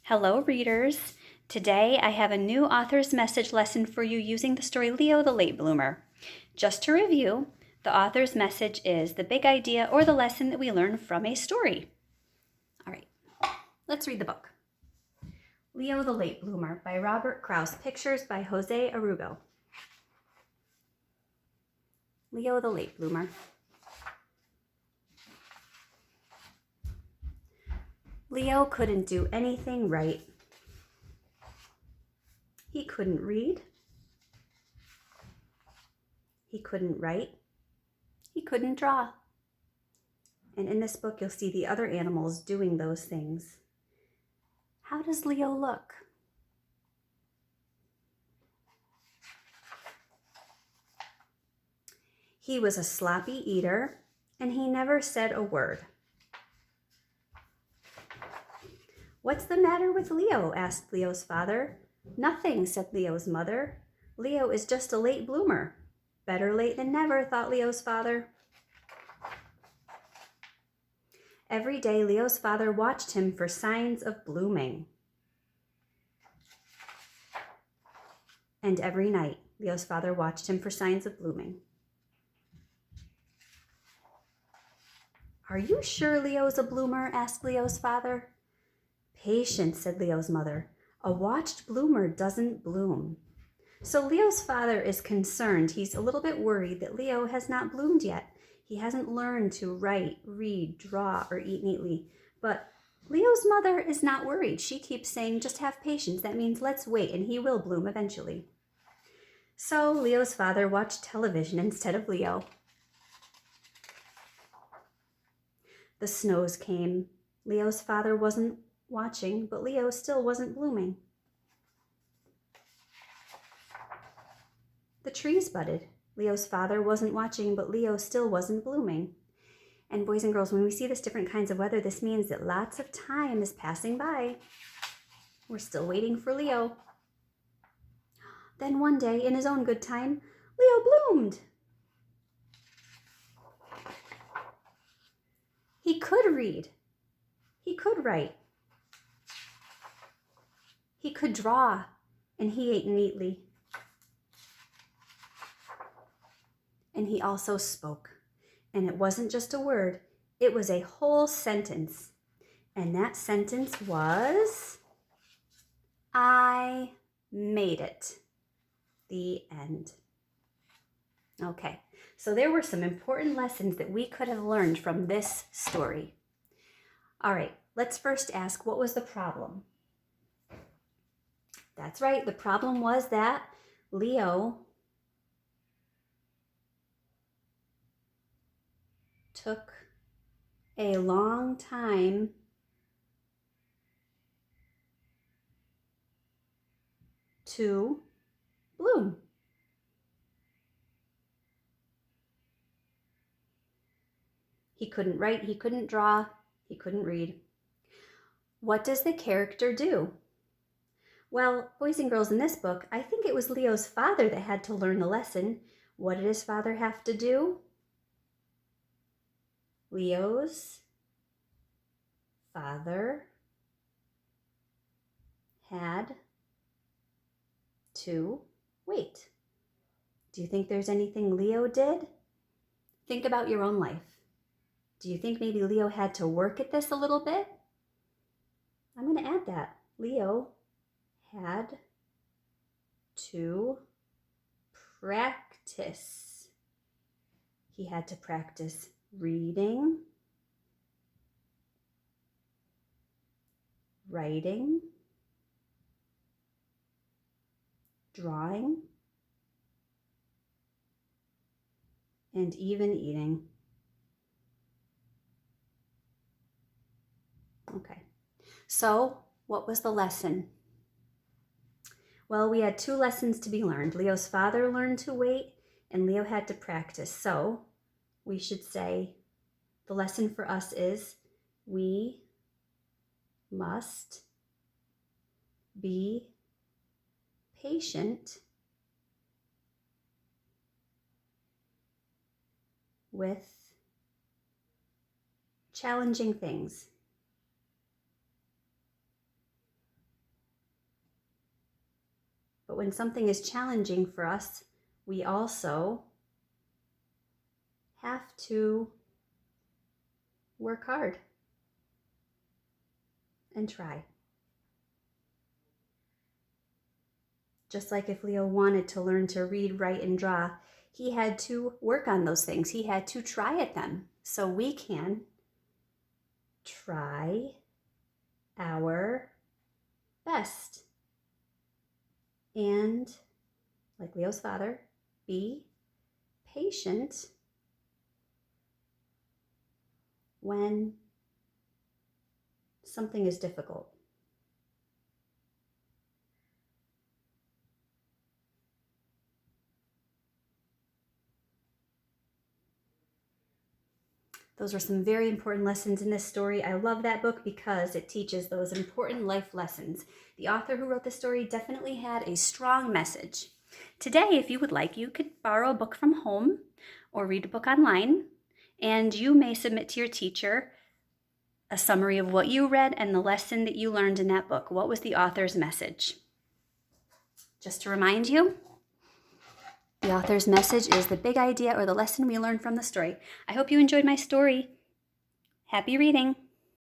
Hello, readers. Today I have a new author's message lesson for you using the story Leo the Late Bloomer. Just to review, the author's message is the big idea or the lesson that we learn from a story. All right, let's read the book. Leo the Late Bloomer by Robert Krause. Pictures by Jose Arugo. Leo the Late Bloomer. Leo couldn't do anything right. He couldn't read. He couldn't write. He couldn't draw. And in this book, you'll see the other animals doing those things. How does Leo look? He was a sloppy eater, and he never said a word. "What's the matter with Leo?" asked Leo's father. "Nothing," said Leo's mother. "Leo is just a late bloomer." Better late than never, thought Leo's father. Every day, Leo's father watched him for signs of blooming. And every night, Leo's father watched him for signs of blooming. "Are you sure Leo's a bloomer?" asked Leo's father. "Patience," said Leo's mother. "A watched bloomer doesn't bloom." So Leo's father is concerned. He's a little bit worried that Leo has not bloomed yet. He hasn't learned to write, read, draw, or eat neatly. But Leo's mother is not worried. She keeps saying, "Just have patience. That means let's wait, and he will bloom eventually." So Leo's father watched television instead of Leo. The snows came. Leo's father wasn't watching, but Leo still wasn't blooming. The trees budded. Leo's father wasn't watching, but Leo still wasn't blooming. And boys and girls, when we see this different kinds of weather, this means that lots of time is passing by. We're still waiting for Leo. Then one day, in his own good time, Leo bloomed. He could read. He could write. He could draw, and he ate neatly. And he also spoke. And it wasn't just a word, it was a whole sentence. And that sentence was, "I made it." The end. Okay, so there were some important lessons that we could have learned from this story. All right, let's first ask, what was the problem? That's right, the problem was that Leo took a long time to bloom. He couldn't write, he couldn't draw, he couldn't read. What does the character do? Well, boys and girls, in this book, I think it was Leo's father that had to learn the lesson. What did his father have to do? Leo's father had to wait. Do you think there's anything Leo did? Think about your own life. Do you think maybe Leo had to work at this a little bit? I'm going to add that. Leo had to practice. He had to practice reading, writing, drawing, and even eating. Okay, so what was the lesson? Well, we had two lessons to be learned. Leo's father learned to wait, and Leo had to practice. So we should say the lesson for us is we must be patient with challenging things. But when something is challenging for us, we also have to work hard and try. Just like if Leo wanted to learn to read, write, and draw, he had to work on those things. He had to try at them. So we can try our best. And, like Leo's father, be patient when something is difficult. Those are some very important lessons in this story. I love that book because it teaches those important life lessons. The author who wrote this story definitely had a strong message. Today, if you would like, you could borrow a book from home or read a book online, and you may submit to your teacher a summary of what you read and the lesson that you learned in that book. What was the author's message? Just to remind you, the author's message is the big idea or the lesson we learned from the story. I hope you enjoyed my story. Happy reading!